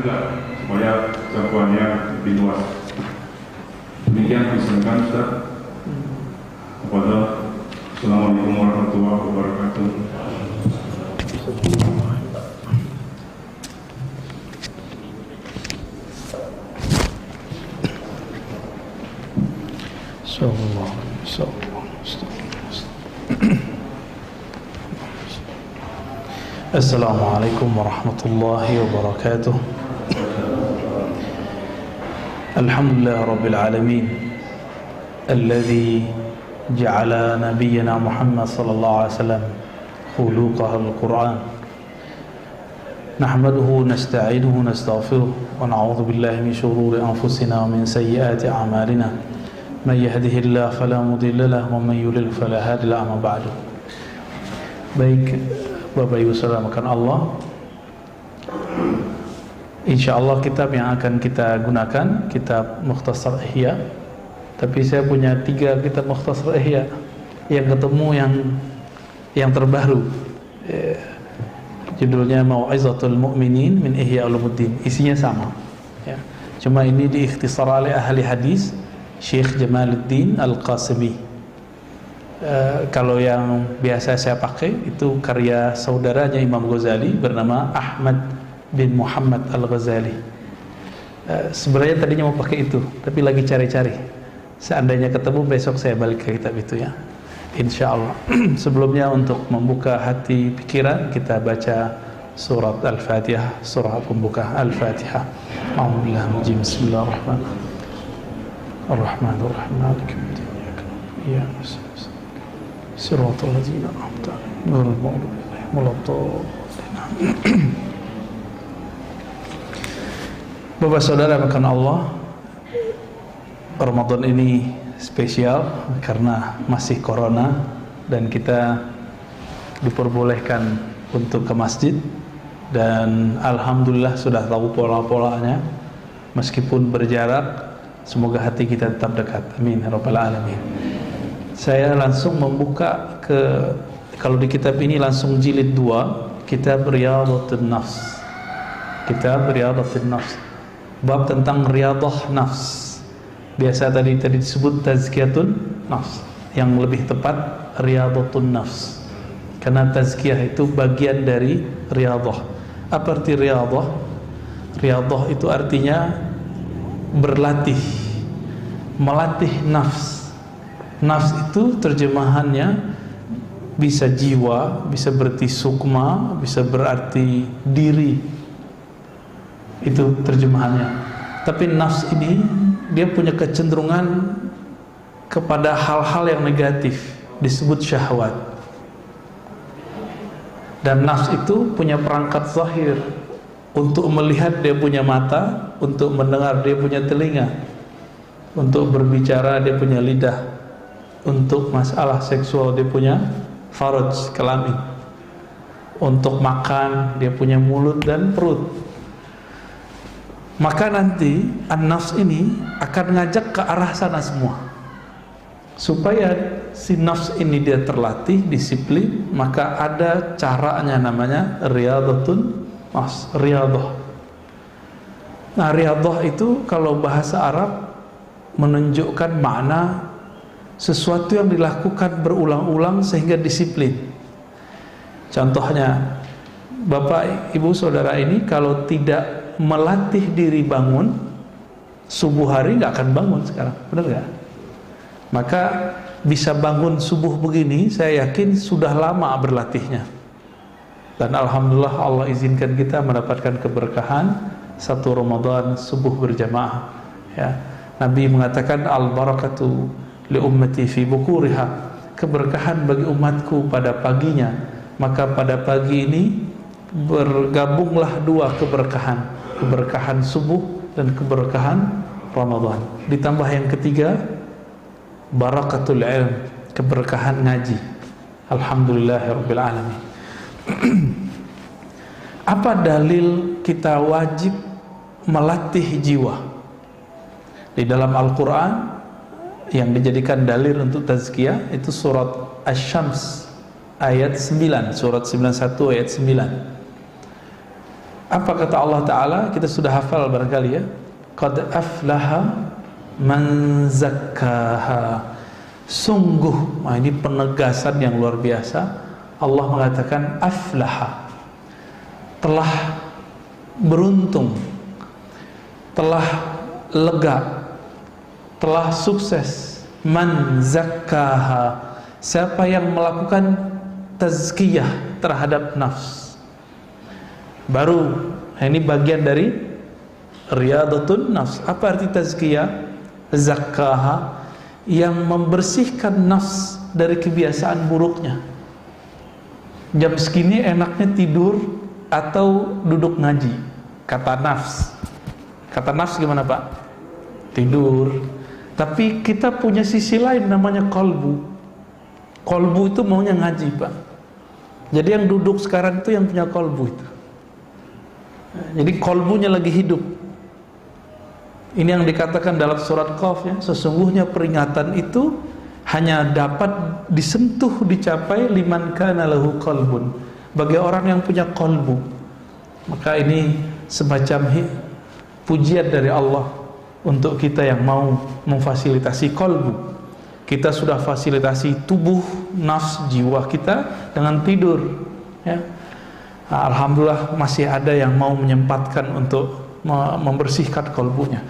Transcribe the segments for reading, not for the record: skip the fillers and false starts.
juga supaya jangkauannya lebih luas. Demikian disampaikan Ustaz. Assalamualaikum warahmatullahi wabarakatuh. Assalamualaikum warahmatullahi wabarakatuh. Alhamdulillah rabbil alamin alladhi ja'ala nabiyyana Muhammad sallallahu alaihi wasallam khuluqahal Qur'an. Nahmaduhu nasta'inuhu nastaghfiruh wa na'udzu billahi min shururi anfusina wa min sayyiati a'malina. Man yahdihillahu fala mudilla lahu wa man yudlil fala hadiya lahu. Amma ba'du. Baik Bapak Ibu Saudara makan Allah, InsyaAllah kitab yang akan kita gunakan kitab Mukhtasar Ihya. Tapi saya punya 3 kitab Mukhtasar Ihya yang ketemu yang terbaru. Judulnya Mau'izatul Mu'minin min Ihya Ulumuddin. Isinya sama ya. Cuma ini diikhtisar oleh ahli hadis Syekh Jamaluddin Al-Qasimi. Kalau yang biasa saya pakai itu karya saudaranya Imam Ghazali bernama Ahmad bin Muhammad Al-Ghazali. Sebenarnya tadinya mau pakai itu, tapi lagi cari-cari. Seandainya ketemu besok saya balik ke kitab itu ya, InsyaAllah. Sebelumnya untuk membuka hati pikiran kita baca surat Al-Fatihah, surah pembuka Al-Fatihah. A'udzubillahi Bismillahirrahmanirrahim. Ar-Rahmanir-Rahim. Maliki yaumiddin. Iyyaka na'budu Siratal ladzina an'amta 'alaihim ghairil maghdubi 'alaihim waladdallin. Bapak Saudara makan Allah, Ramadan ini spesial karena masih corona dan kita diperbolehkan untuk ke masjid, dan alhamdulillah sudah tahu pola-polanya meskipun berjarak. Semoga hati kita tetap dekat, amin ya rabbal alamin. Saya langsung membuka kalau di kitab ini langsung jilid 2, kitab Riyadhatun Nafs. Kitab Riyadhatun Nafs, bab tentang riyadah nafs. Biasa tadi disebut tazkiyatun nafs, yang lebih tepat riyadhatun nafs, karena tazkiyah itu bagian dari riyadah. Apa arti riyadah? Riyadah itu artinya berlatih, melatih nafs. Nafs itu terjemahannya bisa jiwa, bisa berarti sukma, bisa berarti diri. Itu terjemahannya. Tapi nafs ini dia punya kecenderungan kepada hal-hal yang negatif, disebut syahwat. Dan nafs itu punya perangkat zahir. Untuk melihat dia punya mata, untuk mendengar dia punya telinga, untuk berbicara dia punya lidah, untuk masalah seksual dia punya faraj, kelamin, untuk makan dia punya mulut dan perut. Maka nanti an-nafs ini akan ngajak ke arah sana semua. Supaya si nafs ini dia terlatih, disiplin, maka ada caranya, namanya riyadhatun nafs, riyadah. Nah, riyadah itu kalau bahasa Arab menunjukkan makna sesuatu yang dilakukan berulang-ulang sehingga disiplin. Contohnya, Bapak Ibu Saudara ini kalau tidak melatih diri bangun subuh hari nggak akan bangun sekarang, benar nggak? Maka bisa bangun subuh begini, saya yakin sudah lama berlatihnya. Dan alhamdulillah Allah izinkan kita mendapatkan keberkahan 1 Ramadan subuh berjamaah. Ya, Nabi mengatakan al-barakatu li ummati fi bukuriha, keberkahan bagi umatku pada paginya. Maka pada pagi ini bergabunglah 2 keberkahan, keberkahan subuh dan keberkahan Ramadan. Ditambah yang ketiga, barakatul ilm, keberkahan ngaji. Alhamdulillahirabbil alamin. Apa dalil kita wajib melatih jiwa? Di dalam Al-Quran yang dijadikan dalil untuk tazkiyah itu surat Asy-Syams ayat 9, surat 91 ayat 9. Apa kata Allah Ta'ala? Kita sudah hafal barangkali ya. Qad aflaha man zakkaha. Sungguh, nah ini penegasan yang luar biasa. Allah mengatakan aflaha, telah beruntung, telah lega, telah sukses. Man zakkaha, siapa yang melakukan tazkiyah terhadap nafs. Baru ini bagian dari riyadatun nafs. Apa arti tazkiyah? Zakkaha, yang membersihkan nafs dari kebiasaan buruknya. Jam segini enaknya tidur atau duduk ngaji, kata nafs. Kata nafs gimana Pak? Tidur. Tapi kita punya sisi lain namanya kolbu. Kolbu itu maunya ngaji Pak. Jadi yang duduk sekarang itu yang punya kolbu itu. Jadi kolbunya lagi hidup. Ini yang dikatakan dalam surat Qaf ya, sesungguhnya peringatan itu hanya dapat disentuh, dicapai liman kana lahu qalbun, bagi orang yang punya kolbu. Maka ini semacam pujian dari Allah untuk kita yang mau memfasilitasi kolbu. Kita sudah fasilitasi tubuh, nafs, jiwa kita dengan tidur ya. Alhamdulillah masih ada yang mau menyempatkan untuk membersihkan kolbunya.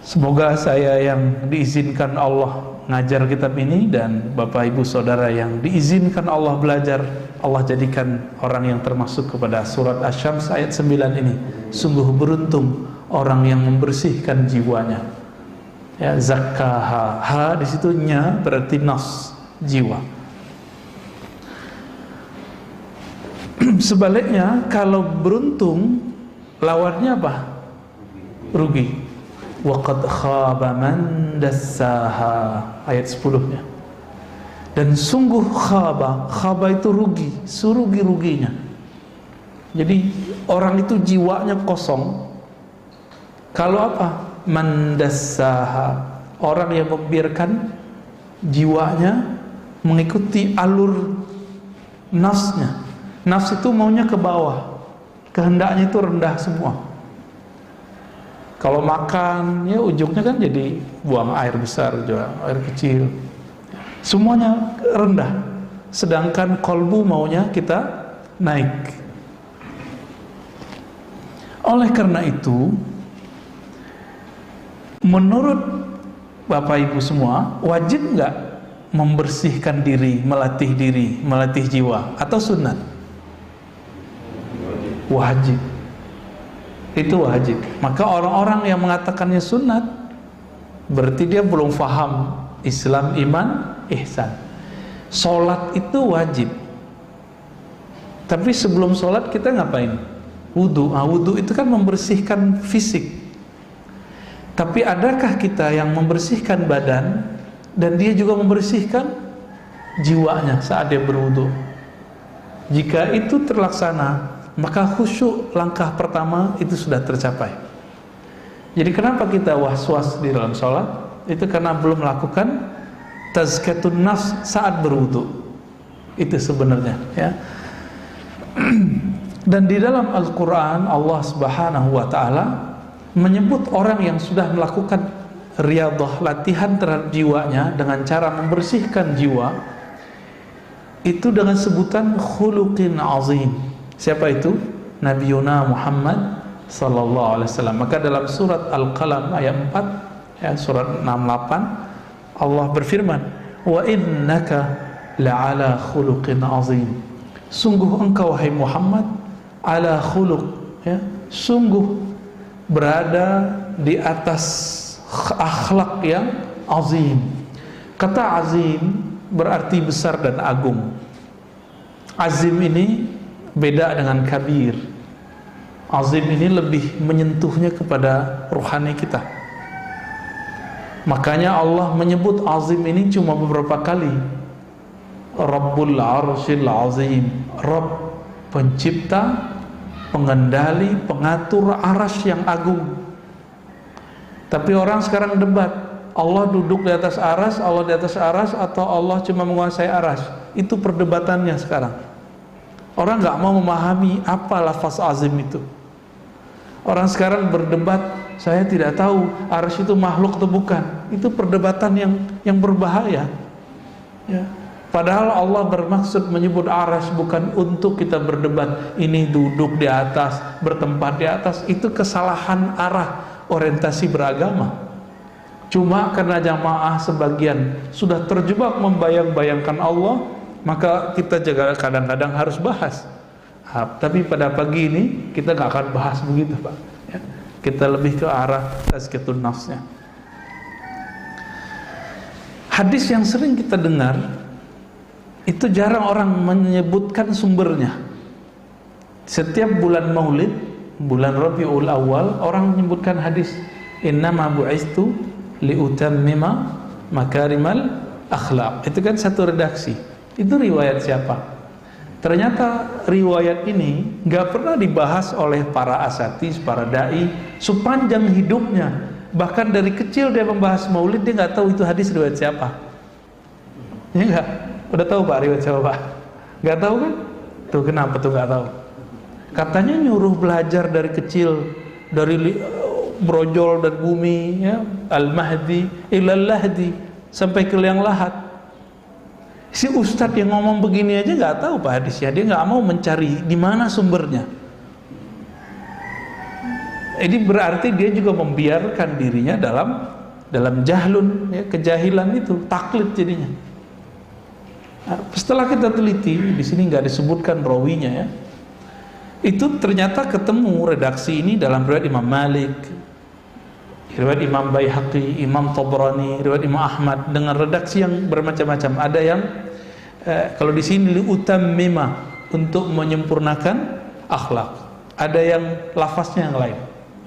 Semoga saya yang diizinkan Allah ngajar kitab ini dan Bapak Ibu Saudara yang diizinkan Allah belajar, Allah jadikan orang yang termasuk kepada surat Asy-Syams ayat 9 ini. Sungguh beruntung orang yang membersihkan jiwanya. Ya, zakkaha, ha di situ nya berarti nafs, jiwa. Sebaliknya kalau beruntung lawannya apa? Rugi. Wa qad khaba man dassaha, ayat 10-nya. Dan sungguh khaba itu rugi, serugi-ruginya. Jadi orang itu jiwanya kosong. Kalau apa? Man dassaha, orang yang membiarkan jiwanya mengikuti alur nafsnya. Nafs itu maunya ke bawah, kehendaknya itu rendah semua. Kalau makan, ya ujungnya kan jadi buang air besar, juga air kecil. Semuanya rendah. Sedangkan kolbu maunya kita naik. Oleh karena itu, menurut Bapak Ibu semua, wajib nggak membersihkan diri, melatih jiwa, atau sunat? Wajib. Itu wajib. Maka orang-orang yang mengatakannya sunat berarti dia belum faham Islam, iman, ihsan. Sholat itu wajib. Tapi sebelum sholat kita ngapain? Wudu. Wudu itu kan membersihkan fisik. Tapi adakah kita yang membersihkan badan dan dia juga membersihkan jiwanya saat dia berwudu? Jika itu terlaksana, maka khusyuk langkah pertama itu sudah tercapai. Jadi kenapa kita was-was di dalam sholat? Itu karena belum melakukan tazkiyatun nafs saat berwudu. Itu sebenarnya ya. Dan di dalam Al-Quran Allah Subhanahu wa ta'ala menyebut orang yang sudah melakukan riyadhah, latihan terhadap jiwanya dengan cara membersihkan jiwa itu dengan sebutan khuluqin azim. Siapa itu? Nabiyuna Muhammad sallallahu alaihi wasallam. Maka dalam surat Al-Qalam ayat 4 ya, surat 68 Allah berfirman, "Wa innaka la'ala khuluqin azim." Sungguh engkau wahai Muhammad ala khuluq ya, sungguh berada di atas akhlak yang azim. Kata azim berarti besar dan agung. Azim ini beda dengan kabir. Azim ini lebih menyentuhnya kepada rohani kita. Makanya Allah menyebut azim ini cuma beberapa kali. Rabbul Arsyil Azim, Rabb pencipta, pengendali, pengatur arasy yang agung. Tapi orang sekarang debat, Allah duduk di atas arasy, Allah di atas arasy, atau Allah cuma menguasai arasy. Itu perdebatannya sekarang. Orang nggak mau memahami apa lafaz azim itu. Orang sekarang berdebat, saya tidak tahu arsy itu makhluk atau bukan. Itu perdebatan yang berbahaya. Ya. Padahal Allah bermaksud menyebut arsy bukan untuk kita berdebat. Ini duduk di atas, bertempat di atas. Itu kesalahan arah orientasi beragama. Cuma karena jamaah sebagian sudah terjebak membayang-bayangkan Allah, maka kita juga kadang-kadang harus bahas. Tapi pada pagi ini kita nggak akan bahas begitu, Pak. Ya. Kita lebih ke arah tazkiyatun nafsnya. Hadis yang sering kita dengar itu jarang orang menyebutkan sumbernya. Setiap bulan Maulid, bulan Rabiul Awal, orang menyebutkan hadis innama bu'istu liutammima makarimal akhlaq. Itu kan satu redaksi. Itu riwayat siapa? Ternyata riwayat ini nggak pernah dibahas oleh para asatis, para dai sepanjang hidupnya. Bahkan dari kecil dia membahas Maulid, dia nggak tahu itu hadis riwayat siapa. Ya nggak? Udah tahu Pak riwayat siapa Pak? Nggak tahu kan? Tuh kenapa tuh nggak tahu? Katanya nyuruh belajar dari kecil, dari brojol dan bumi, ya, al-mahdi ilal lahdi, sampai ke liang lahat. Si ustadz yang ngomong begini aja nggak tahu Pak hadisnya, dia nggak mau mencari di mana sumbernya. Ini berarti dia juga membiarkan dirinya dalam jahlun, ya, kejahilan itu, taklid jadinya. Nah, setelah kita teliti, di sini nggak disebutkan rawinya, ya. Itu ternyata ketemu redaksi ini dalam riwayat Imam Malik, riwayat Imam Baihaqi, Imam Tabrani, riwayat Imam Ahmad dengan redaksi yang bermacam-macam. Ada yang kalau di sini liutammima, untuk menyempurnakan akhlak. Ada yang lafaznya yang lain,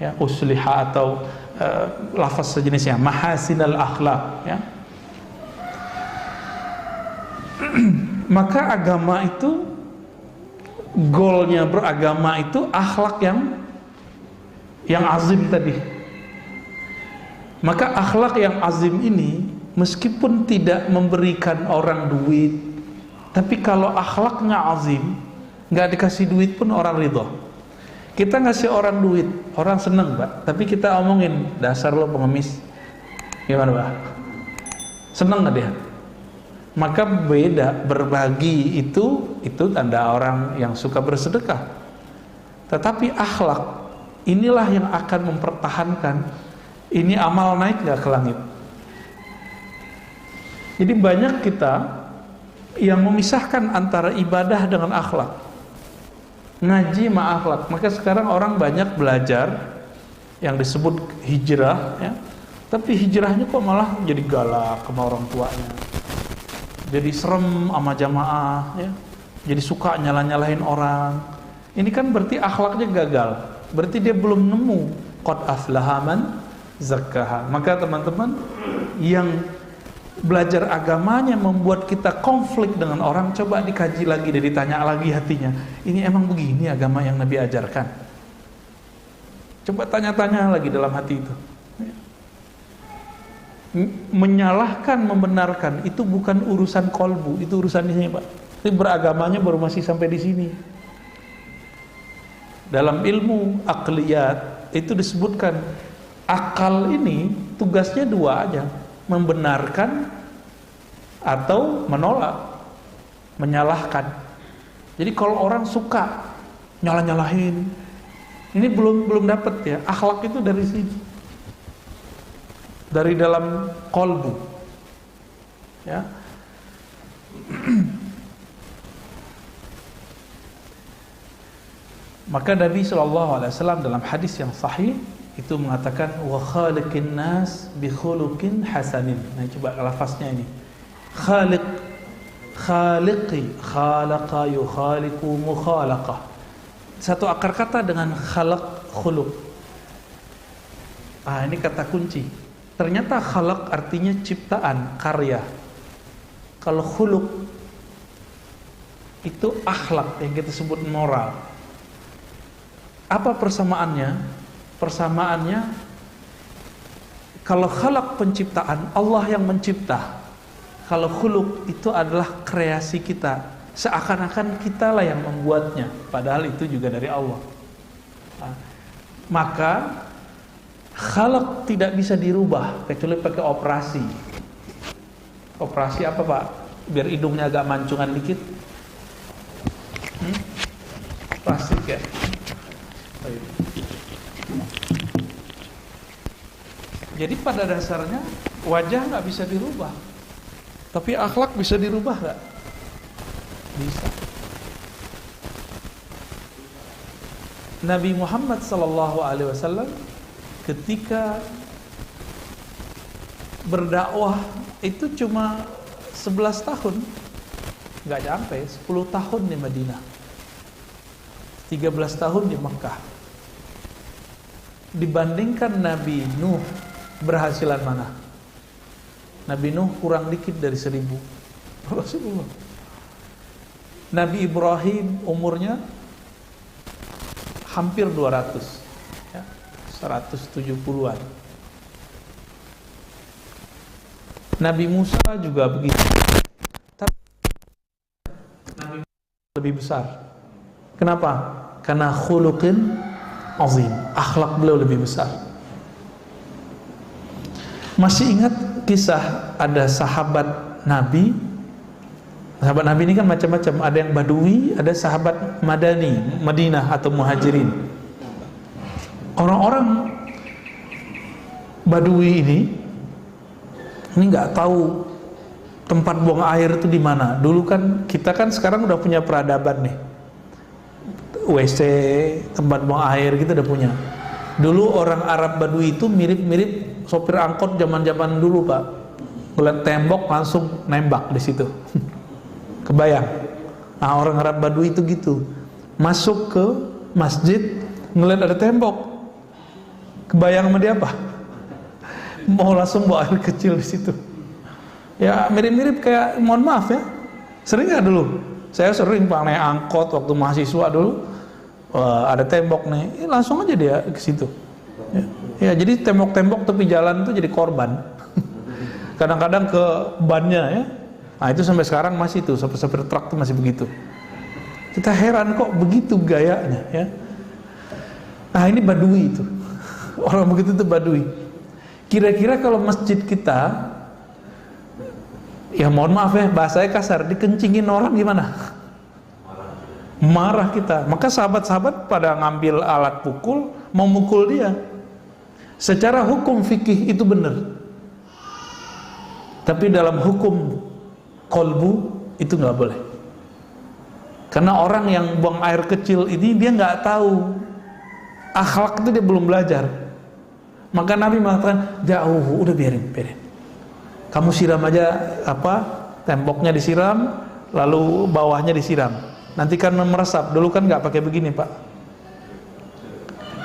ya, usliha atau lafaz sejenisnya, mahasinal akhlak, ya. Maka agama itu, goalnya beragama itu akhlak yang azim tadi. Maka akhlak yang azim ini meskipun tidak memberikan orang duit, tapi kalau akhlaknya azim, nggak dikasih duit pun orang ridho. Kita ngasih orang duit, orang seneng Pak, tapi kita omongin dasar lo pengemis, gimana Pak? Seneng nggak dia? Maka beda, berbagi itu tanda orang yang suka bersedekah. Tetapi akhlak inilah yang akan mempertahankan ini amal naik nggak ke langit. Jadi banyak kita yang memisahkan antara ibadah dengan akhlak, ngaji sama akhlak. Maka sekarang orang banyak belajar yang disebut hijrah, ya. Tapi hijrahnya kok malah jadi galak sama orang tuanya, jadi serem sama jamaah, ya. Jadi suka nyalah-nyalahin orang. Ini kan berarti akhlaknya gagal. Berarti dia belum nemu qad aflaha man zakkaha. Maka teman-teman yang belajar agamanya membuat kita konflik dengan orang, coba dikaji lagi dan ditanya lagi hatinya, ini emang begini agama yang Nabi ajarkan? Coba tanya-tanya lagi dalam hati itu. Menyalahkan, membenarkan itu bukan urusan kolbu, itu urusan di sini Pak. Tapi beragamanya baru masih sampai di sini. Dalam ilmu akliyat itu disebutkan akal ini tugasnya dua aja, membenarkan atau menolak, menyalahkan. Jadi kalau orang suka nyalah-nyalahin, ini belum dapat, ya. Akhlak itu dari sini, dari dalam kolbu, ya. Maka Nabi SAW dalam hadis yang sahih itu mengatakan wa khaliqin nas bi khuluqin hasanin. Nah, coba lafaznya ini. Khaliq, khaliqi, khalaqa yukhaliqu mukhalaqah. Satu akar kata dengan khalaq, khuluq. Ah, ini kata kunci. Ternyata khalaq artinya ciptaan, karya. Kalau khuluq itu akhlak yang kita sebut moral. Apa persamaannya? Persamaannya, kalau khalaq penciptaan, Allah yang mencipta. Kalau khuluq itu adalah kreasi kita, seakan-akan kitalah yang membuatnya, padahal itu juga dari Allah. Maka khalaq tidak bisa dirubah kecuali pakai operasi. Operasi apa Pak? Biar hidungnya agak mancungan dikit. Plastik ya. Jadi pada dasarnya wajah nggak bisa dirubah, tapi akhlak bisa dirubah nggak? Bisa. Nabi Muhammad SAW ketika berdakwah itu cuma 11 tahun, nggak sampai 10 tahun di Madinah, 13 tahun di Mekah. Dibandingkan Nabi Nuh, berhasilan mana? Nabi Nuh kurang dikit dari 1000. Rasulullah. Nabi Ibrahim umurnya hampir 200 ya, 170-an. Nabi Musa juga begitu. Tapi Nabi Musa lebih besar. Kenapa? Karena khuluqin azim, akhlak beliau lebih besar. Masih ingat kisah ada sahabat Nabi? Sahabat Nabi ini kan macam-macam, ada yang Badui, ada sahabat Madani, Madinah atau Muhajirin. Orang-orang Badui ini nggak tahu tempat buang air itu di mana. Dulu kan kita kan sekarang udah punya peradaban nih, WC, tempat buang air kita udah punya. Dulu orang Arab Badui itu mirip-mirip sopir angkot zaman-zaman dulu Pak. Ngeliat tembok langsung nembak di situ. Kebayang? Nah, orang Arab Badui itu gitu. Masuk ke masjid, ngeliat ada tembok. Kebayang sama dia apa? Mau langsung bawa air kecil di situ. Ya mirip-mirip kayak, mohon maaf ya. Sering nggak dulu? Saya sering Pak naik angkot waktu mahasiswa dulu. Ada tembok nih, langsung aja dia ke situ. Ya, jadi tembok-tembok tepi jalan itu jadi korban. Kadang-kadang ke bannya ya. Nah itu sampai sekarang masih tuh, sopir-sopir truk tuh masih begitu. Kita heran kok begitu gayanya ya. Nah ini Badui itu. Orang begitu tuh Badui. Kira-kira kalau masjid kita, ya mohon maaf ya, bahasanya kasar, dikencingin orang gimana? Marah kita. Maka sahabat-sahabat pada ngambil alat pukul, mau mukul dia. Secara hukum fikih itu benar. Tapi dalam hukum kolbu itu nggak boleh. Karena orang yang buang air kecil ini dia nggak tahu akhlak, itu dia belum belajar. Maka Nabi mengatakan jauh, udah biarin. Kamu siram aja temboknya disiram, lalu bawahnya disiram. Nanti kan meresap. Dulu kan nggak pakai begini Pak.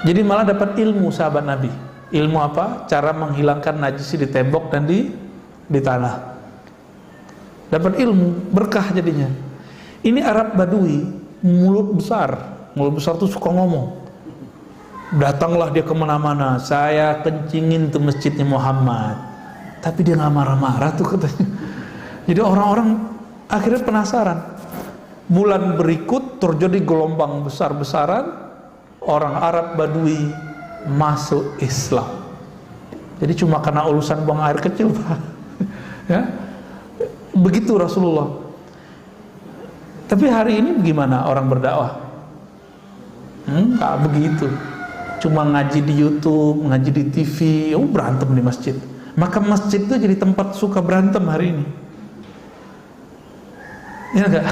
Jadi malah dapat ilmu sahabat Nabi. Ilmu apa? Cara menghilangkan najis di tembok dan di tanah. Dapat ilmu, berkah jadinya. Ini Arab Badui, mulut besar tuh suka ngomong. Datanglah dia kemana-mana, saya kencingin tuh masjidnya Muhammad. Tapi dia nggak marah-marah tuh katanya. Jadi orang-orang akhirnya penasaran. Bulan berikut terjadi gelombang besar-besaran, orang Arab Badui masuk Islam. Jadi cuma karena urusan buang air kecil Pak. Ya. Begitu Rasulullah. Tapi hari ini bagaimana orang berdakwah? Nggak begitu. Cuma ngaji di YouTube, ngaji di TV, berantem di masjid. Maka masjid itu jadi tempat suka berantem hari ini. Ya enggak?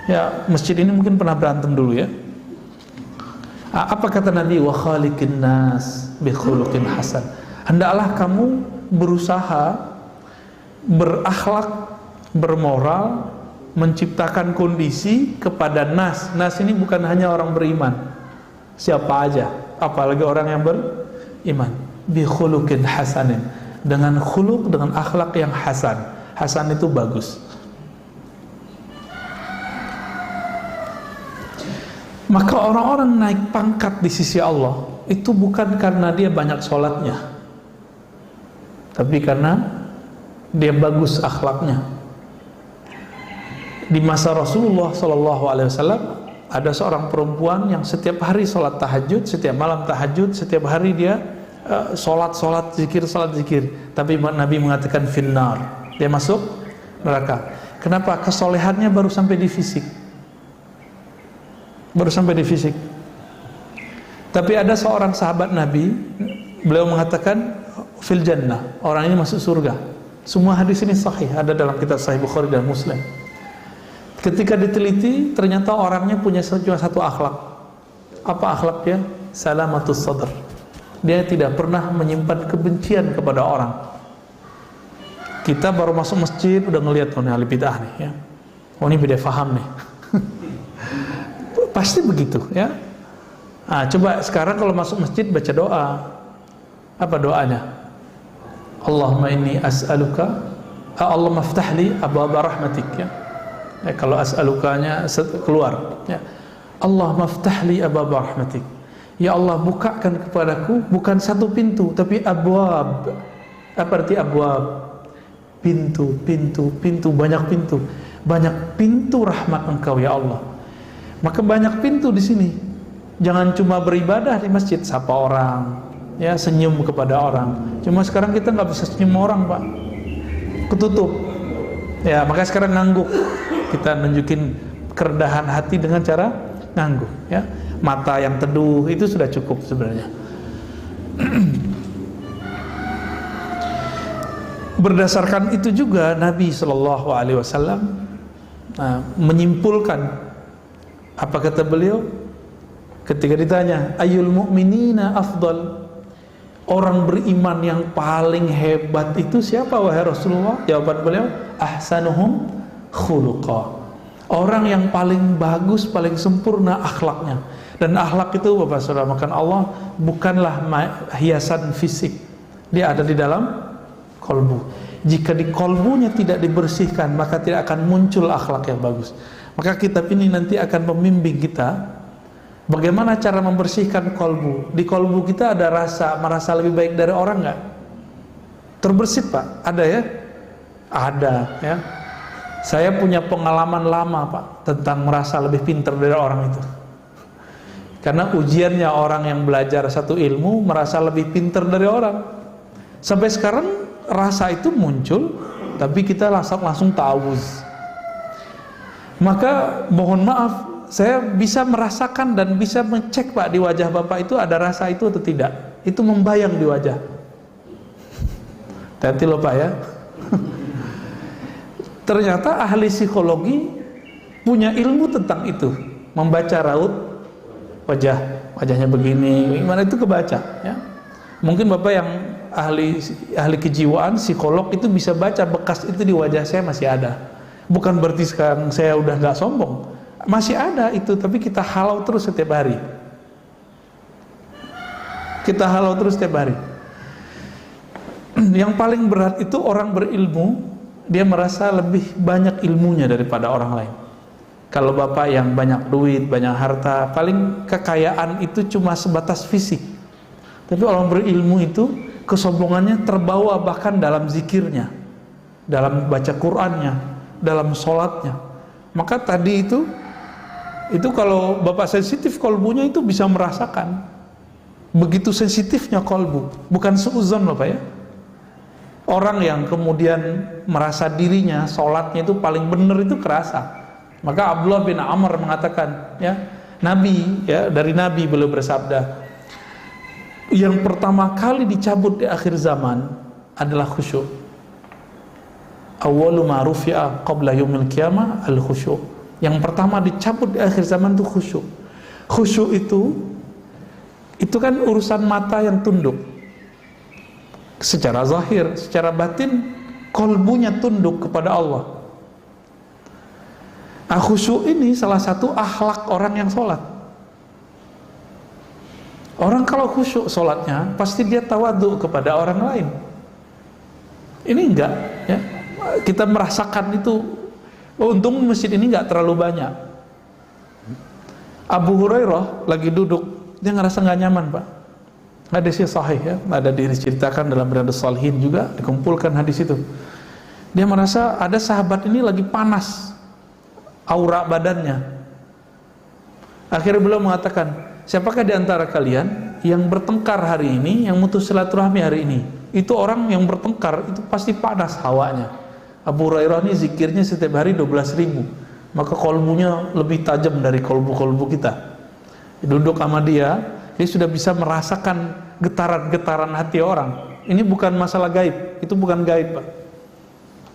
Ya, masjid ini mungkin pernah berantem dulu ya. Apa kata Nabi? Wa khaliqin nas bi khuluqin hasan. Hendaklah kamu berusaha berakhlak, bermoral, menciptakan kondisi kepada nas. Nas ini bukan hanya orang beriman, siapa aja, apalagi orang yang beriman. Bi khuluqin hasanin, dengan khuluq, dengan akhlak yang hasan. Hasan itu bagus. Maka orang-orang naik pangkat di sisi Allah itu bukan karena dia banyak sholatnya, tapi karena dia bagus akhlaknya. Di masa Rasulullah SAW ada seorang perempuan yang setiap hari sholat tahajud, setiap malam tahajud, setiap hari dia sholat zikir. Tapi Nabi mengatakan finnar, dia masuk neraka. Kenapa? Kesolehannya baru sampai di fisik. Tapi ada seorang sahabat Nabi, beliau mengatakan fil jannah, orang ini masuk surga. Semua hadis ini sahih, ada dalam kitab Sahih Bukhari dan Muslim. Ketika diteliti, ternyata orangnya punya cuma satu akhlak. Apa akhlaknya? Salamatus sadr. Dia tidak pernah menyimpan kebencian kepada orang. Kita baru masuk masjid udah ngelihat ahli bid'ah nih ya. Oh ini beda faham nih. Pasti begitu ya. Nah, coba sekarang kalau masuk masjid baca doa. Apa doanya? Allahumma inni as'aluka, Allahumma ftahli abwaaba rahmatik ya. Kalau as'alukanya keluar ya. Allahumma ftahli abwaaba rahmatik. Ya Allah, bukakan kepadaku bukan satu pintu tapi abwab. Apa arti abwab? Pintu, banyak pintu rahmat Engkau ya Allah. Maka banyak pintu di sini. Jangan cuma beribadah di masjid, sapa orang, ya senyum kepada orang. Cuma sekarang kita nggak bisa senyum orang, Pak. Ketutup. Ya, maka sekarang ngangguk. Kita nunjukin kerendahan hati dengan cara ngangguk, ya. Mata yang teduh itu sudah cukup sebenarnya. Berdasarkan itu juga Nabi SAW menyimpulkan, apa kata beliau ketika ditanya ayyul mu'minina afdal, orang beriman yang paling hebat itu siapa wahai Rasulullah? Jawaban beliau ahsanuhum khuluqa, orang yang paling bagus, paling sempurna akhlaknya. Dan akhlak itu Bapak Saudara makan Allah bukanlah hiasan fisik, dia ada di dalam kolbu. Jika di kolbunya tidak dibersihkan, maka tidak akan muncul akhlak yang bagus. Maka kitab ini nanti akan membimbing kita bagaimana cara membersihkan kolbu. Di kolbu kita ada rasa merasa lebih baik dari orang nggak? Terbersit Pak? Ada ya? Ada ya. Saya punya pengalaman lama Pak tentang merasa lebih pintar dari orang itu. Karena ujiannya orang yang belajar satu ilmu merasa lebih pintar dari orang. Sampai sekarang rasa itu muncul, tapi kita langsung ta'awuz. Maka mohon maaf, saya bisa merasakan dan bisa mengecek Pak di wajah Bapak itu ada rasa itu atau tidak. Itu membayang di wajah. Hati-hati loh Pak ya. Ternyata ahli psikologi punya ilmu tentang itu, membaca raut wajahnya begini, gimana itu kebaca ya. Mungkin Bapak yang ahli kejiwaan, psikolog itu bisa baca bekas itu di wajah saya masih ada. Bukan berarti sekarang saya udah nggak sombong, masih ada itu, tapi kita halau terus setiap hari. Yang paling berat itu orang berilmu, dia merasa lebih banyak ilmunya daripada orang lain. Kalau Bapak yang banyak duit, banyak harta, paling kekayaan itu cuma sebatas fisik. Tapi orang berilmu itu kesombongannya terbawa bahkan dalam zikirnya, dalam baca Qur'annya, dalam sholatnya. Maka tadi itu kalau Bapak sensitif kolbunya itu bisa merasakan begitu sensitifnya kolbu. Bukan suuzon loh Pak ya. Orang yang kemudian merasa dirinya sholatnya itu paling benar itu kerasa. Maka Abdullah bin Amr mengatakan ya, Nabi ya, dari Nabi beliau bersabda, yang pertama kali dicabut di akhir zaman adalah khusyuk. Awwalu ma rufi'a qabla yaumil qiyamah al khusyuk. Yang pertama dicabut di akhir zaman itu khusyuk. Khusyuk itu kan urusan mata yang tunduk secara zahir, secara batin kolbunya tunduk kepada Allah. Khusyuk ini salah satu akhlak orang yang sholat. Orang kalau khusyuk sholatnya pasti dia tawadhu kepada orang lain. Ini enggak ya. Kita merasakan itu. Untung masjid ini enggak terlalu banyak. Abu Hurairah lagi duduk, dia ngerasa enggak nyaman Pak. Hadisnya sahih ya, ada diceritakan dalam Riyadhus Shalihin juga, dikumpulkan hadis itu. Dia merasa ada sahabat ini lagi panas, aura badannya. Akhirnya beliau mengatakan, siapakah di antara kalian yang bertengkar hari ini, yang mutus silaturahmi hari ini? Itu orang yang bertengkar, itu pasti panas hawanya. Abu Hurairah ini zikirnya setiap hari 12.000, maka kolbunya lebih tajam dari kolbu-kolbu kita. Duduk sama dia sudah bisa merasakan getaran-getaran hati orang. Ini bukan masalah gaib, itu bukan gaib, Pak.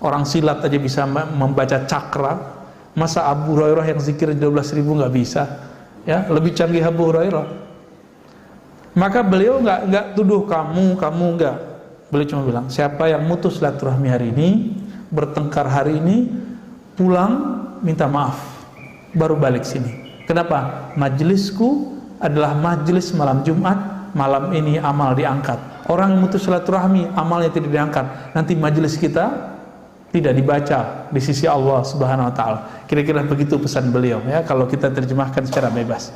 Orang silat aja bisa membaca cakra, masa Abu Hurairah yang zikir 12.000 nggak bisa? Ya, lebih canggih Abu Hurairah. Maka beliau nggak tuduh kamu nggak. Beliau cuma bilang, siapa yang mutus silaturahmi hari ini, bertengkar hari ini, pulang minta maaf, baru balik sini. Kenapa? Majelisku adalah majelis malam Jumat, malam ini amal diangkat. Orang yang mutus silaturahmi, amalnya tidak diangkat. Nanti majelis kita tidak dibaca di sisi Allah Subhanahu wa taala. Kira-kira begitu pesan beliau, ya, kalau kita terjemahkan secara bebas.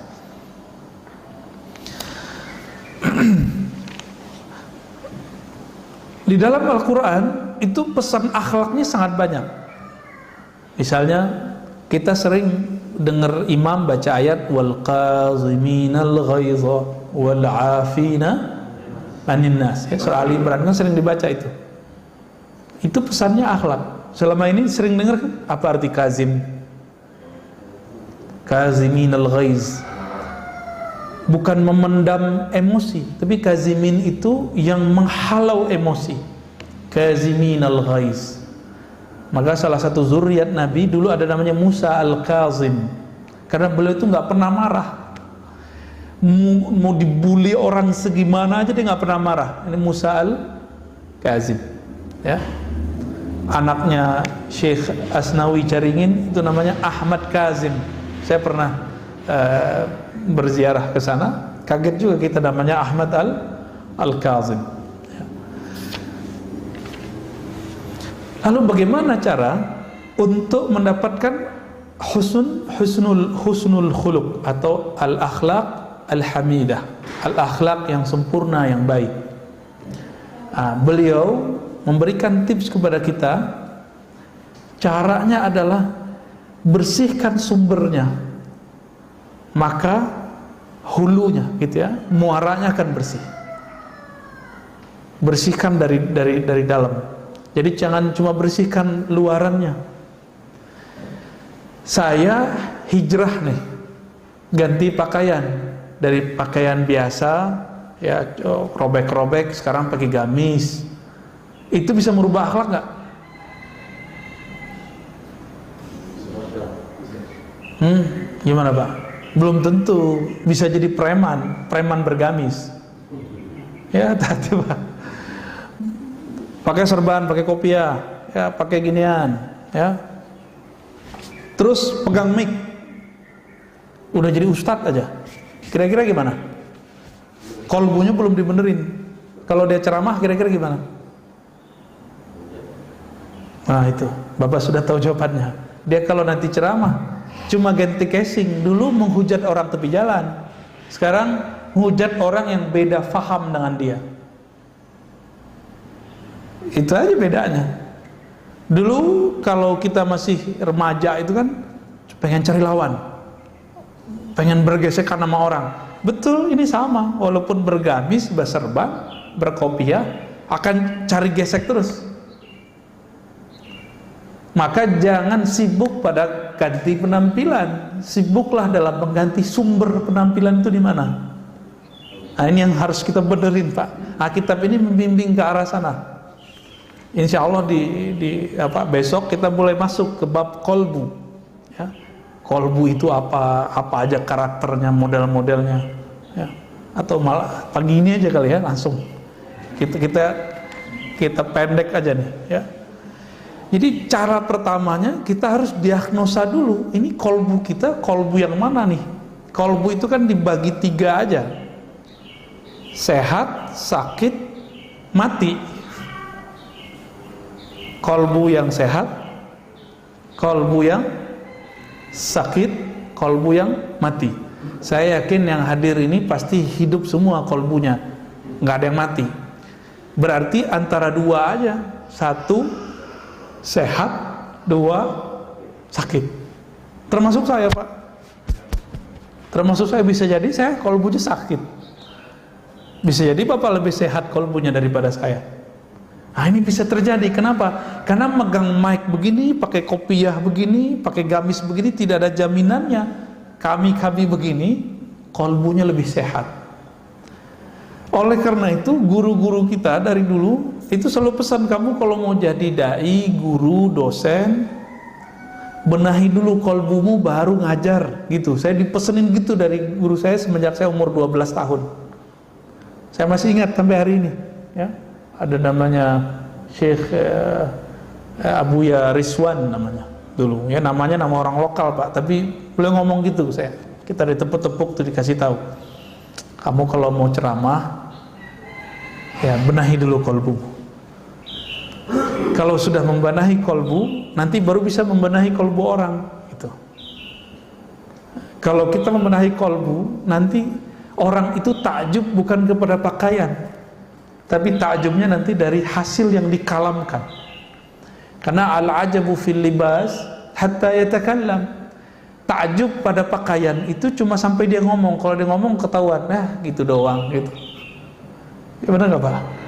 Di dalam Al-Qur'an itu pesan akhlaknya sangat banyak. Misalnya kita sering dengar imam baca ayat wal qaziminal ghaidha wal 'afina 'anil nas. Ya, surah Ali Imran kan sering dibaca itu. Itu pesannya akhlak. Selama ini sering dengar kan apa arti kazim? Kaziminal ghaiz. Bukan memendam emosi, tapi kazimin itu yang menghalau emosi. Kaziminal ghaiz. Maka salah satu zuriat Nabi dulu ada namanya Musa al-Kazim. Karena beliau itu nggak pernah marah. Mau dibully orang segimana aja dia nggak pernah marah. Ini Musa al-Kazim. Ya. Anaknya Syekh Asnawi Caringin itu namanya Ahmad Kazim. Saya pernah berziarah ke sana, kaget juga kita namanya Ahmad al-Kazim. Lalu bagaimana cara untuk mendapatkan husnul khuluq atau al-akhlaq al-hamidah, al-akhlaq yang sempurna, yang baik? Beliau memberikan tips kepada kita. Caranya adalah bersihkan sumbernya, maka hulunya gitu ya, muaranya akan bersih. Bersihkan dari dalam. Jadi jangan cuma bersihkan luarannya. Saya hijrah nih, ganti pakaian dari pakaian biasa ya, robek-robek sekarang pakai gamis. Itu bisa merubah akhlak nggak? Gimana Pak? Belum tentu. Bisa jadi preman bergamis. Ya, hati-hati Pak. Pakai serban, pakai kopiah, ya, pakai ginian, ya. Terus pegang mic, udah jadi ustadz aja. Kira-kira gimana? Kolbunya belum dibenerin. Kalau dia ceramah, kira-kira gimana? Nah itu, Bapak sudah tahu jawabannya. Dia kalau nanti ceramah cuma ganti casing. Dulu menghujat orang tepi jalan, sekarang menghujat orang yang beda faham dengan dia. Itu aja bedanya. Dulu kalau kita masih remaja itu kan pengen cari lawan, pengen bergesekan sama orang. Betul, ini sama. Walaupun bergamis, berserban, berkopiah, akan cari gesek terus. Maka jangan sibuk pada ganti penampilan, sibuklah dalam mengganti sumber penampilan itu di mana. Nah, ini yang harus kita benerin Pak. Kitab ini membimbing ke arah sana. Insya Allah besok kita mulai masuk ke bab kolbu. Ya. Kolbu itu apa aja karakternya, model-modelnya. Ya. Atau malah pagi ini aja kali ya langsung. Kita pendek aja nih. Ya. Jadi cara pertamanya kita harus diagnosa dulu. Ini kolbu kita, kolbu yang mana nih? Kolbu itu kan dibagi 3 aja. Sehat, sakit, mati. Kolbu yang sehat, kolbu yang sakit, kolbu yang mati. Saya yakin yang hadir ini pasti hidup semua kolbunya, nggak ada yang mati. Berarti antara 2 aja, 1 sehat, 2 sakit. Termasuk saya, Pak. Termasuk saya, bisa jadi saya kolbunya sakit. Bisa jadi Bapak lebih sehat kolbunya daripada saya. Nah, ini bisa terjadi. Kenapa? Karena megang mic begini, pakai kopiah begini, pakai gamis begini, tidak ada jaminannya. Kami begini, kolbunya lebih sehat. Oleh karena itu, guru-guru kita dari dulu itu selalu pesan, kamu kalau mau jadi dai, guru, dosen, benahi dulu kolbumu baru ngajar, gitu. Saya dipesenin gitu dari guru saya semenjak saya umur 12 tahun. Saya masih ingat sampai hari ini, ya. Ada namanya Syekh Abuya Rizwan namanya dulu, ya, namanya nama orang lokal, Pak, tapi beliau ngomong gitu ke saya. Kita ditepuk-tepuk tuh, dikasih tahu, kamu kalau mau ceramah, ya, benahi dulu kolbu. Kalau sudah membenahi kolbu, nanti baru bisa membenahi kolbu orang, gitu. Kalau kita membenahi kolbu, nanti orang itu takjub bukan kepada pakaian, tapi takjubnya nanti dari hasil yang dikalamkan. Karena al-ajabu fil libas hatta yatakallam. Takjub pada pakaian itu cuma sampai dia ngomong. Kalau dia ngomong ketahuan, nah gitu doang, gitu. Ya, benar nggak, Pak?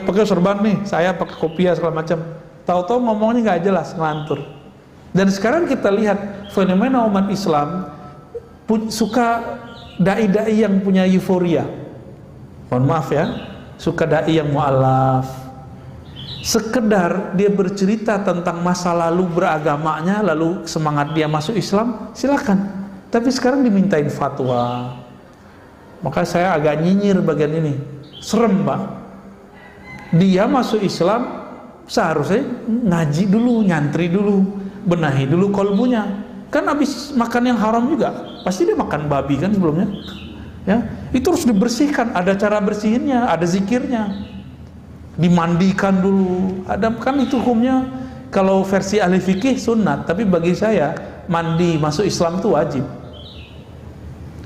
Pakai sorban nih, saya pakai kopiah segala macam. Tahu-tahu ngomongnya nggak jelas, ngelantur. Dan sekarang kita lihat fenomena umat Islam suka dai-dai yang punya euforia. Mohon maaf ya, suka dai yang mu'alaf. Sekedar dia bercerita tentang masa lalu beragamanya, lalu semangat dia masuk Islam, silakan. Tapi sekarang dimintain fatwa. Maka saya agak nyinyir bagian ini. Serem, Pak. Dia masuk Islam seharusnya ngaji dulu, nyantri dulu, benahi dulu kolbunya. Kan habis makan yang haram juga, pasti dia makan babi kan sebelumnya, ya. Itu harus dibersihkan, ada cara bersihinnya, ada zikirnya, dimandikan dulu. Ada kan itu hukumnya. Kalau versi ahli fikih sunat, tapi bagi saya mandi masuk Islam itu wajib.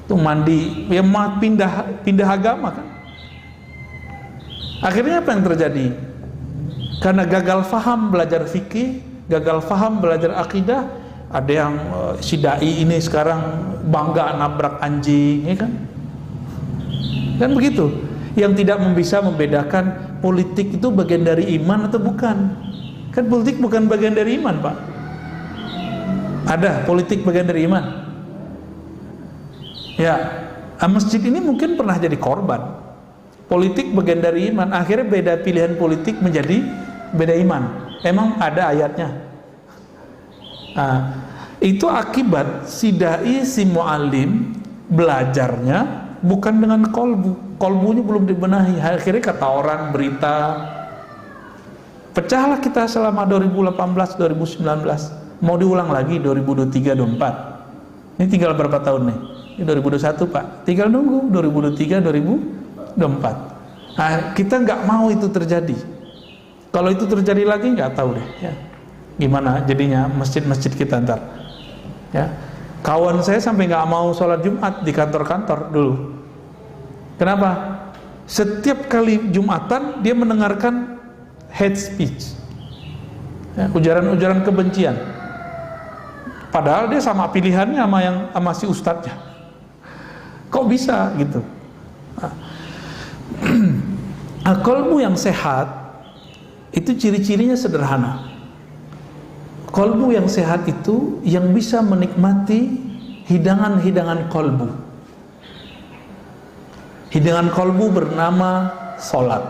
Itu mandi, ya, pindah agama kan. Akhirnya apa yang terjadi? Karena gagal faham belajar fikih, gagal faham belajar akidah, ada yang si dai ini sekarang bangga nabrak anjing, ya kan? Kan begitu. Yang tidak bisa membedakan politik itu bagian dari iman atau bukan. Kan politik bukan bagian dari iman, Pak. Ada politik bagian dari iman? Ya, masjid ini mungkin pernah jadi korban. Politik bagian dari iman, akhirnya beda pilihan politik menjadi beda iman. Emang ada ayatnya? Nah, itu akibat si dai, si muallim belajarnya bukan dengan kolbu. Kolbunya belum dibenahi. Akhirnya kata orang, berita, pecahlah kita selama 2018, 2019. Mau diulang lagi 2023, 2024. Ini tinggal berapa tahun nih? Ini 2021, Pak. Tinggal nunggu 2023, 2024. Nah, kita nggak mau itu terjadi. Kalau itu terjadi lagi nggak tahu deh, ya. Gimana jadinya masjid-masjid kita ntar, ya. Kawan saya sampai nggak mau sholat Jumat di kantor-kantor dulu. Kenapa? Setiap kali Jumatan dia mendengarkan hate speech, ya, ujaran-ujaran kebencian. Padahal dia sama pilihannya sama si ustadznya. Kok bisa gitu? Nah, kolbu yang sehat itu ciri-cirinya sederhana. Kolbu yang sehat itu yang bisa menikmati hidangan-hidangan kolbu. Hidangan kolbu bernama sholat.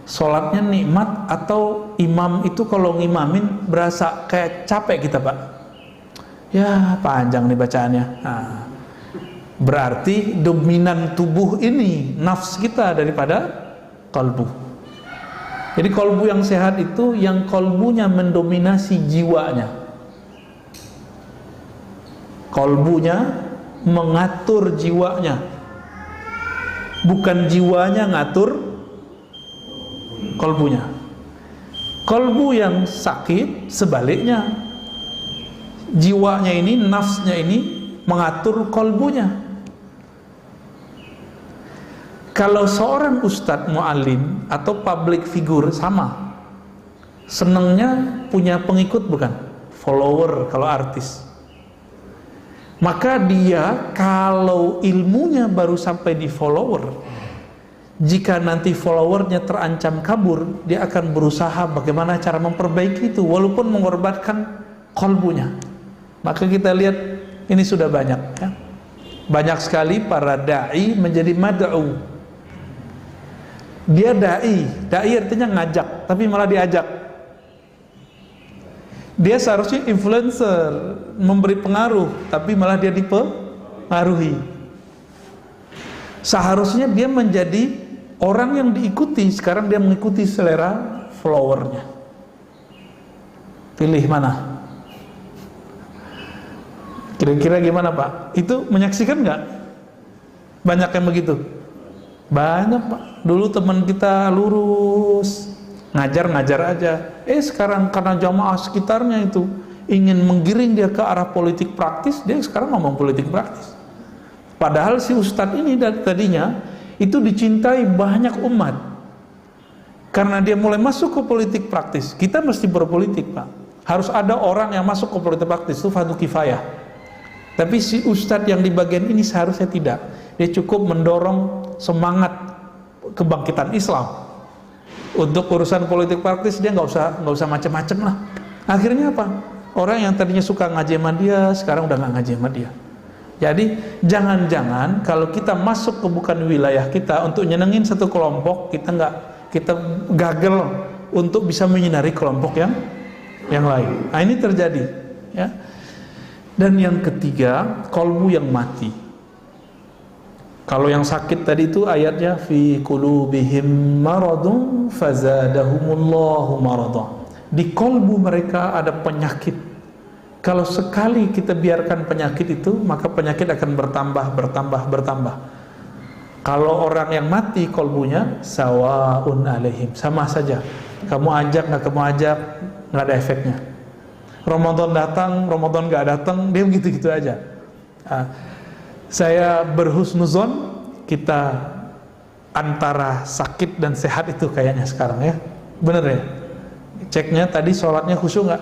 Sholatnya nikmat, atau imam itu kalau ngimamin berasa kayak capek kita, Pak. Ya, panjang nih bacaannya. Nah, berarti dominan tubuh ini nafs kita daripada kolbu. Jadi kolbu yang sehat itu yang kolbunya mendominasi jiwanya. Kolbunya mengatur jiwanya, bukan jiwanya ngatur kolbunya. Kolbu yang sakit sebaliknya, jiwanya ini, nafsnya ini mengatur kolbunya. Kalau seorang ustadz, mu'alim atau public figure sama, senangnya punya pengikut bukan? Follower kalau artis. Maka dia kalau ilmunya baru sampai di follower, jika nanti followernya terancam kabur, dia akan berusaha bagaimana cara memperbaiki itu, walaupun mengorbankan kolbunya. Maka kita lihat ini sudah banyak ya. Banyak sekali para da'i menjadi mad'u. Dia da'i artinya ngajak, tapi malah diajak. Dia seharusnya influencer, memberi pengaruh, tapi malah dia dipengaruhi. Seharusnya dia menjadi orang yang diikuti, sekarang dia mengikuti selera followernya. Pilih mana? Kira-kira gimana Pak? Itu menyaksikan nggak? Banyak yang begitu? Banyak Pak. Dulu teman kita lurus, ngajar aja. Sekarang karena jamaah sekitarnya itu ingin menggiring dia ke arah politik praktis, dia sekarang ngomong politik praktis. Padahal si ustadz ini tadinya itu dicintai banyak umat. Karena dia mulai masuk ke politik praktis, kita mesti berpolitik Pak. Harus ada orang yang masuk ke politik praktis, itu fardu kifayah. Tapi si ustadz yang di bagian ini seharusnya tidak. Dia cukup mendorong semangat kebangkitan Islam. Untuk urusan politik praktis dia nggak usah macam-macam lah. Akhirnya apa? Orang yang tadinya suka ngaji sama dia sekarang udah nggak ngaji sama dia. Jadi jangan-jangan kalau kita masuk ke bukan wilayah kita untuk nyenengin satu kelompok, kita gagal untuk bisa menyinari kelompok yang lain. Nah ini terjadi ya. Dan yang ketiga, kolbu yang mati. Kalau yang sakit tadi itu ayatnya fi qulubihim maradun fazadahumullahu marada. Di kolbu mereka ada penyakit. Kalau sekali kita biarkan penyakit itu, maka penyakit akan bertambah. Kalau orang yang mati kolbunya, sawaun alaihim, sama saja. Kamu ajak nggak kamu ajak, nggak ada efeknya. Ramadan datang, Ramadan nggak datang, dia begitu-gitu aja. Saya berhusnuzon kita antara sakit dan sehat itu kayaknya sekarang ya. Bener ya? Ceknya tadi sholatnya khusyuk nggak?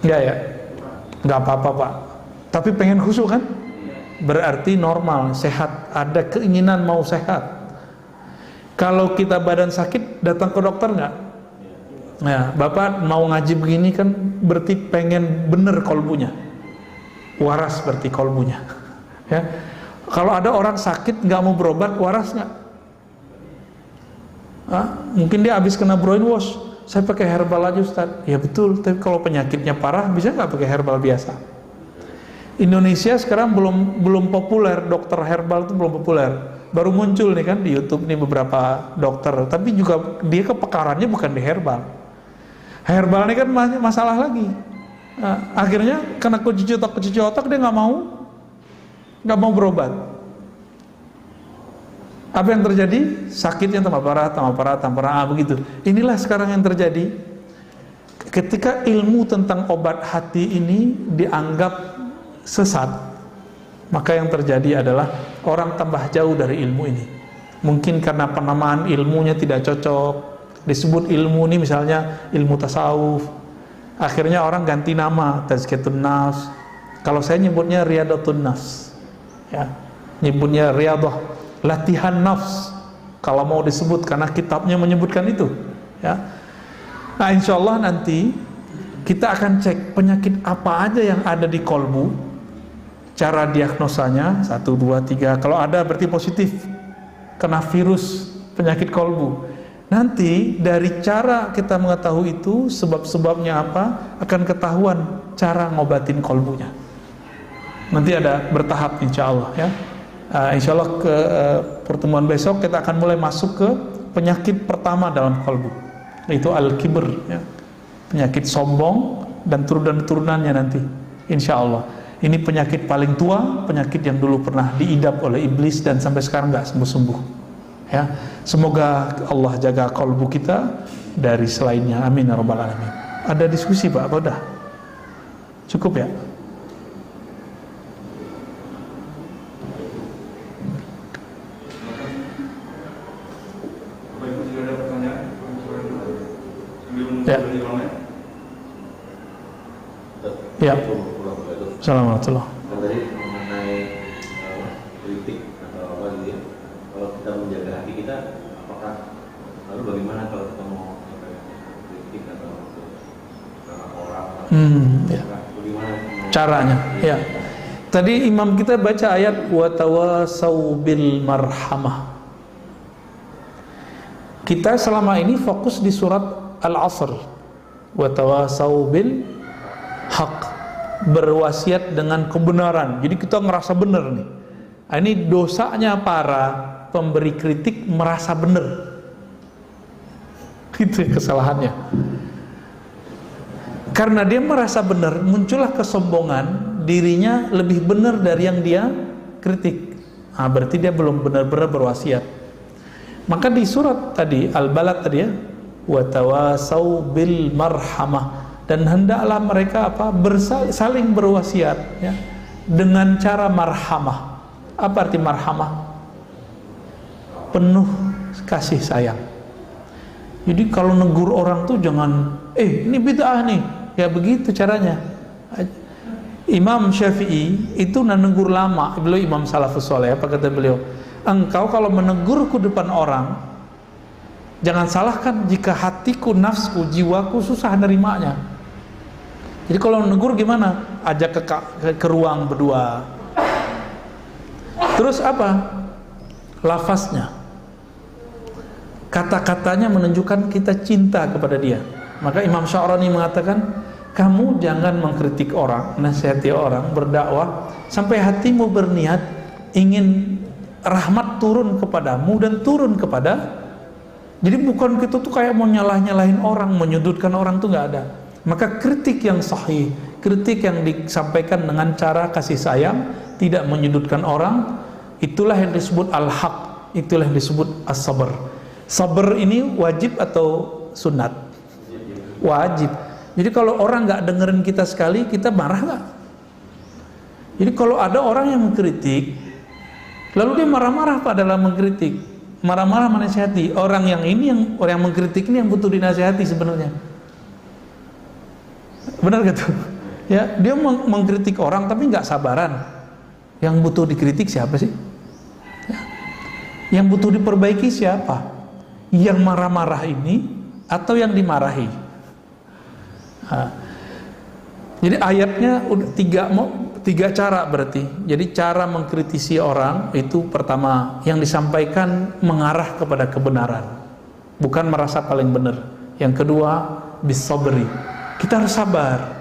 Nggak ya? Nggak apa-apa Pak. Tapi pengen khusyuk kan? Berarti normal, sehat. Ada keinginan mau sehat. Kalau kita badan sakit, datang ke dokter nggak? Nah, Bapak mau ngaji begini kan berarti pengen bener kolbunya. Waras berarti kolbunya. Ya. Kalau ada orang sakit nggak mau berobat, waras nggak? Mungkin dia habis kena brainwash. Saya pakai herbal aja Ustaz. Ya betul, tapi kalau penyakitnya parah bisa nggak pakai herbal biasa? Indonesia sekarang belum populer, dokter herbal itu belum populer. Baru muncul nih kan di YouTube nih beberapa dokter, tapi juga dia kepekarannya bukan di herbal. Herbal ini kan masalah lagi. Akhirnya kena cuci otak dia nggak mau berobat. Apa yang terjadi? Sakitnya tambah parah begitu. Inilah sekarang yang terjadi. Ketika ilmu tentang obat hati ini dianggap sesat, maka yang terjadi adalah orang tambah jauh dari ilmu ini. Mungkin karena penamaan ilmunya tidak cocok. Disebut ilmu ini misalnya ilmu tasawuf, akhirnya orang ganti nama tazkiyatun nafs. Kalau saya nyebutnya riyadatun nafs ya, nyebutnya riyadah, latihan nafs kalau mau disebut, karena kitabnya menyebutkan itu ya. Nah insyaallah nanti kita akan cek penyakit apa aja yang ada di kolbu, cara diagnosanya 1, 2, 3. Kalau ada berarti positif, kena virus penyakit kolbu. Nanti dari cara kita mengetahui itu, sebab-sebabnya apa, akan ketahuan cara ngobatin kolbunya. Nanti ada bertahap insya Allah ya. Insya Allah ke pertemuan besok kita akan mulai masuk ke penyakit pertama dalam kolbu, yaitu al-kibr ya. Penyakit sombong dan turunannya nanti insya Allah. Ini penyakit paling tua, penyakit yang dulu pernah diidap oleh iblis dan sampai sekarang nggak sembuh-sembuh. Ya, semoga Allah jaga kolbu kita dari selainnya. Amin ya rabbal alamin. Ada diskusi Pak? Apa udah? Cukup ya? Ya. Ya. Assalamualaikum. Tadi mengenai kritik atau apa gitu ya. Kalau kita menjaga hati kita, apakah lalu bagaimana kalau kita mau kritik atau sama orang? Ya. Bagaimana Caranya? Ya. Tadi imam kita baca ayat wa tawasau bil marhamah. Kita selama ini fokus di surat Al-Asr. Wa tawasau bil haq, berwasiat dengan kebenaran. Jadi kita ngerasa benar nih. Nah, ini dosanya para pemberi kritik merasa benar. Itu kesalahannya. Karena dia merasa benar, muncullah kesombongan, dirinya lebih benar dari yang dia kritik. Nah, berarti dia belum benar-benar berwasiat. Maka di surat tadi Al-Balad tadi ya, wa tawasau bil marhamah, dan hendaklah mereka saling berwasiat ya, dengan cara marhamah. Apa arti marhamah? Penuh kasih sayang. Jadi kalau negur orang tuh jangan ini bid'ah nih, ya begitu caranya. Imam Syafi'i itu negur lama, beliau imam salafus soleh. Apa kata beliau? Engkau kalau menegurku depan orang, jangan salahkan jika hatiku, nafsku, jiwaku susah nerimanya. Jadi kalau menegur gimana? Ajak ke ruang berdua. Terus apa? Lafaznya, kata-katanya menunjukkan kita cinta kepada dia. Maka Imam Sya'rani mengatakan, kamu jangan mengkritik orang, nasihati orang, berdakwah sampai hatimu berniat ingin rahmat turun kepadamu dan turun kepada. Jadi bukan kita tuh kayak mau nyalahin orang, menyudutkan orang tuh nggak ada. Maka kritik yang sahih, kritik yang disampaikan dengan cara kasih sayang, tidak menyudutkan orang, itulah yang disebut al-haq, itulah yang disebut as-sabr. Sabr ini wajib atau sunat? Wajib. Jadi kalau orang nggak dengerin kita sekali, kita marah nggak? Jadi kalau ada orang yang mengkritik, lalu dia marah-marah dalam mengkritik, marah-marah menasihati, orang yang mengkritik ini yang butuh dinasihati sebenarnya. Benar gitu? Ya, dia mengkritik orang tapi nggak sabaran. Yang butuh dikritik siapa sih? Ya. Yang butuh diperbaiki siapa? Yang marah-marah ini atau yang dimarahi? Nah, jadi ayatnya tiga cara berarti. Jadi cara mengkritisi orang itu pertama yang disampaikan mengarah kepada kebenaran, bukan merasa paling benar. Yang kedua bisabri, kita harus sabar,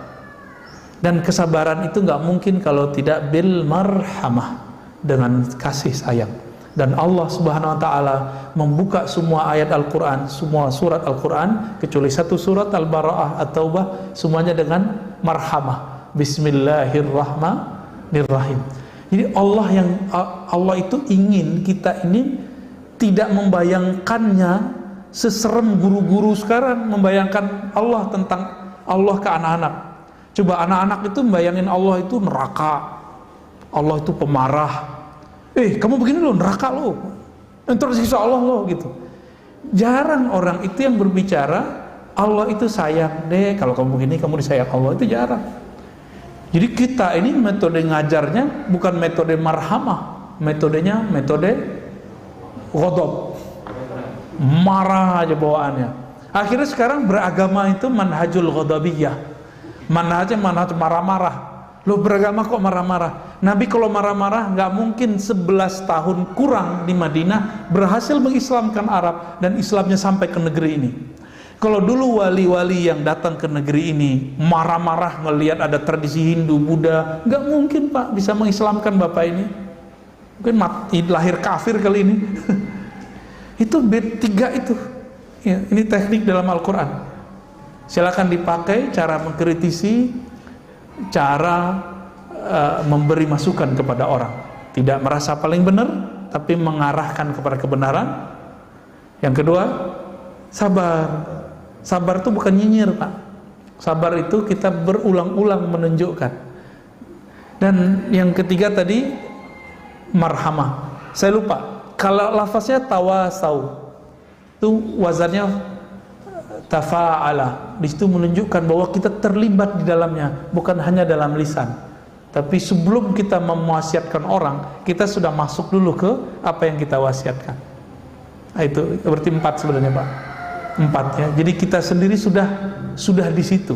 dan kesabaran itu nggak mungkin kalau tidak bil marhamah, dengan kasih sayang. Dan Allah Subhanahu wa taala membuka semua ayat Al-Qur'an, semua surat Al-Qur'an kecuali satu surat Al-Bara'ah atau Taubah, semuanya dengan marhamah. Bismillahirrahmanirrahim. Jadi Allah itu ingin kita ini tidak membayangkannya seserem guru-guru sekarang membayangkan Allah tentang Allah ke anak-anak. Coba anak-anak itu membayangin Allah itu neraka, Allah itu pemarah. Kamu begini loh, neraka loh, entar siksa Allah loh gitu. Jarang orang itu yang berbicara Allah itu sayang deh, kalau kamu begini kamu disayang Allah, itu jarang. Jadi kita ini metode ngajarnya bukan metode marhamah, metodenya metode ghadab, marah aja bawaannya. Akhirnya sekarang beragama itu manhajul ghadabiyah, manhaj marah-marah. Lo beragama kok marah-marah? Nabi kalau marah-marah nggak mungkin 11 tahun kurang di Madinah berhasil mengislamkan Arab dan Islamnya sampai ke negeri ini. Kalau dulu wali-wali yang datang ke negeri ini marah-marah ngelihat ada tradisi Hindu, Buddha, nggak mungkin Pak bisa mengislamkan Bapak ini. Mungkin lahir kafir kali ini. Itu B3 itu. Ya, ini teknik dalam Al-Quran. Silakan dipakai cara mengkritisi, cara memberi masukan kepada orang, tidak merasa paling benar tapi mengarahkan kepada kebenaran. Yang kedua, sabar. Sabar itu bukan nyinyir Pak. Sabar itu kita berulang-ulang menunjukkan. Dan yang ketiga tadi marhamah. Saya lupa, kalau lafaznya tawasau itu wazannya tafa'ala. Di situ menunjukkan bahwa kita terlibat di dalamnya, bukan hanya dalam lisan. Tapi sebelum kita mewasiatkan orang, kita sudah masuk dulu ke apa yang kita wasiatkan. Nah, itu berarti 4 sebenarnya Pak. 4 ya. Jadi kita sendiri sudah di situ.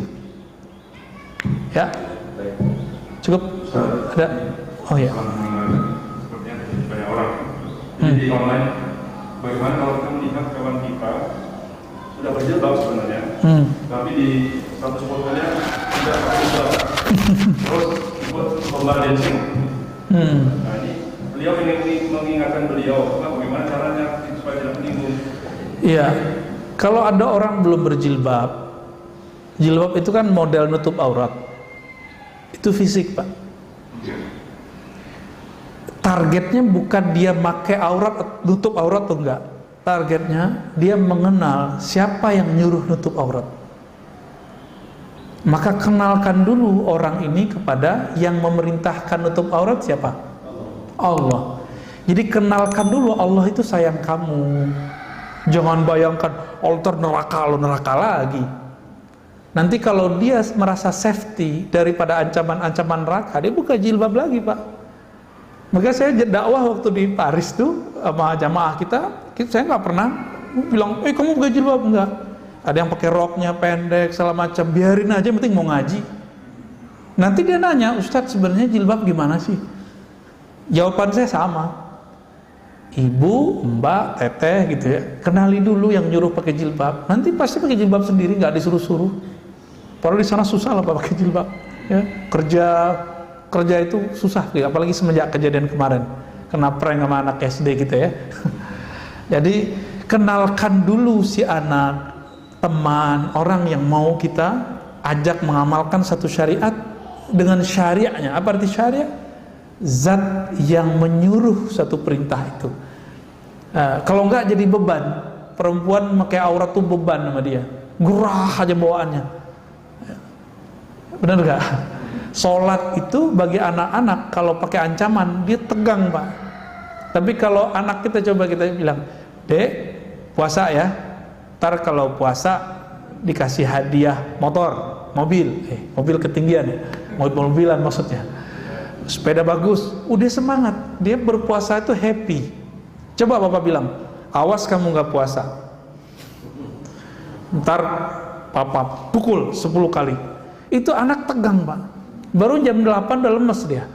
Ya. Cukup? Ada? Oh ya. Sepertinya banyak orang. Jadi di online, bagaimana kalau kita melihat kawan kita sudah berjilbab sebenarnya, tapi di status fotonya tidak pakai jilbab, terus ikut lomba dancing. Nah ini beliau ingin mengingatkan beliau, bagaimana caranya supaya tidak menyinggung. Iya, kalau ada orang belum berjilbab, jilbab itu kan model nutup aurat, itu fisik Pak. Targetnya bukan dia pakai aurat, nutup aurat atau enggak. Targetnya dia mengenal siapa yang nyuruh nutup aurat. Maka kenalkan dulu orang ini kepada yang memerintahkan nutup aurat siapa? Allah. Jadi kenalkan dulu Allah itu sayang kamu. Jangan bayangkan altar neraka, lo neraka lagi. Nanti kalau dia merasa safety daripada ancaman-ancaman neraka, dia buka jilbab lagi Pak. Maka saya dakwah waktu di Paris tuh sama jamaah kita saya nggak pernah bilang, kamu buka jilbab, enggak. Ada yang pakai roknya pendek, segala macam, biarin aja, penting mau ngaji. Nanti dia nanya, Ustadz sebenarnya jilbab gimana sih? Jawaban saya sama, ibu, mbak, teteh gitu ya, kenali dulu yang nyuruh pakai jilbab. Nanti pasti pakai jilbab sendiri, nggak disuruh-suruh. Padahal di sana susah lah Pak pakai jilbab. Ya, kerja itu susah, apalagi semenjak kejadian kemarin kena prank sama anak SD gitu ya. Jadi kenalkan dulu si anak, teman, orang yang mau kita ajak mengamalkan satu syariat dengan syariatnya. Apa arti syariat? Zat yang menyuruh satu perintah itu. Kalau enggak jadi beban. Perempuan pakai aurat tuh beban sama dia, gerah aja bawaannya. Benar enggak? Sholat itu bagi anak-anak kalau pakai ancaman dia tegang Pak. Tapi kalau anak kita coba kita bilang, Dek puasa ya, ntar kalau puasa dikasih hadiah motor, mobil ketinggian ya, mobil-mobilan maksudnya, sepeda bagus, udah semangat, dia berpuasa itu happy. Coba Bapak bilang, awas kamu nggak puasa, ntar Papa pukul 10 kali. Itu anak tegang Pak. Baru jam 8 udah lemes dia.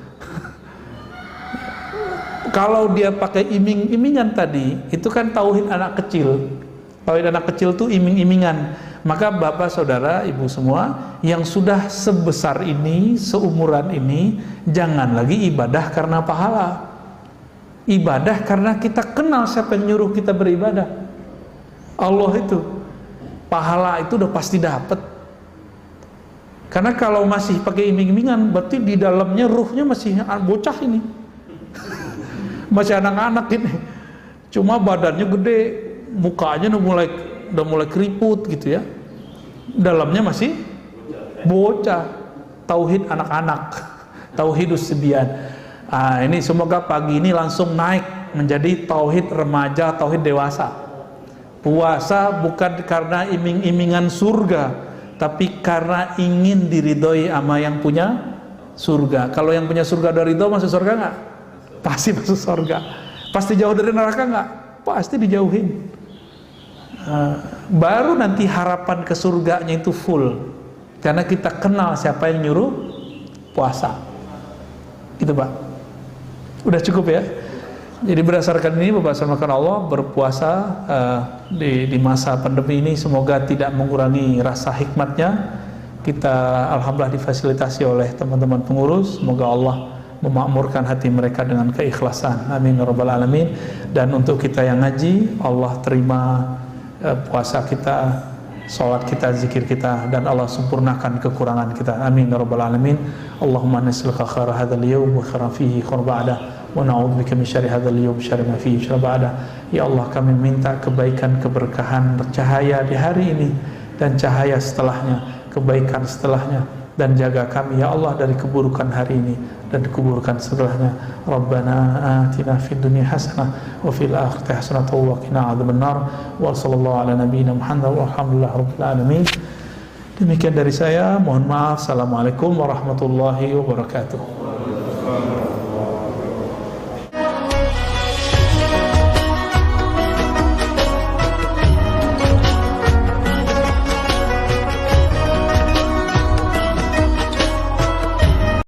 Kalau dia pakai iming-imingan tadi, itu kan tauhid anak kecil. Tauhid anak kecil tuh iming-imingan. Maka bapak, saudara, ibu semua yang sudah sebesar ini, seumuran ini, jangan lagi ibadah karena pahala. Ibadah karena kita kenal siapa yang nyuruh kita beribadah. Allah itu. Pahala itu udah pasti dapat. Karena kalau masih pakai iming-imingan, berarti di dalamnya ruhnya masih bocah ini. Masih anak-anak ini. Cuma badannya gede, mukanya udah mulai keriput gitu ya. Dalamnya masih bocah. Tauhid anak-anak, tauhidus sibyan. Ini semoga pagi ini langsung naik menjadi tauhid remaja, tauhid dewasa. Puasa bukan karena iming-imingan surga, tapi karena ingin diridhoi sama yang punya surga. Kalau yang punya surga dari ridho, masuk surga nggak? Pasti masuk surga. Pasti jauh dari neraka nggak? Pasti dijauhin. Baru nanti harapan ke surganya itu full, karena kita kenal siapa yang nyuruh puasa. Itu Pak. Udah cukup ya. Jadi berdasarkan ini Bapak sama Allah, berpuasa di masa pandemi ini semoga tidak mengurangi rasa hikmatnya. Kita alhamdulillah difasilitasi oleh teman-teman pengurus. Semoga Allah memakmurkan hati mereka dengan keikhlasan. Amin ya rabbal alamin. Dan untuk kita yang ngaji, Allah terima puasa kita, salat kita, zikir kita, dan Allah sempurnakan kekurangan kita. Amin ya rabbal alamin. Allahumma nas'aluka khaira hadzal yawm wa khaira fihi khair ba'da. Wa na'udzubika min syarri hadzal yawm syarri ma fihi syarri ba'da. Ya Allah, kami minta kebaikan, keberkahan, cahaya di hari ini dan cahaya setelahnya, kebaikan setelahnya, dan jaga kami ya Allah dari keburukan hari ini dan keburukan setelahnya. Rabbana atina fid dunya hasanah wa fil akhirati hasanah wa qina adzabannar. Wa sallallahu ala nabiyyina Muhammad walhamdulillahi rabbil alamin. Demikian dari saya, mohon maaf. Assalamualaikum warahmatullahi wabarakatuh. Waalaikumsalam warahmatullahi wabarakatuh.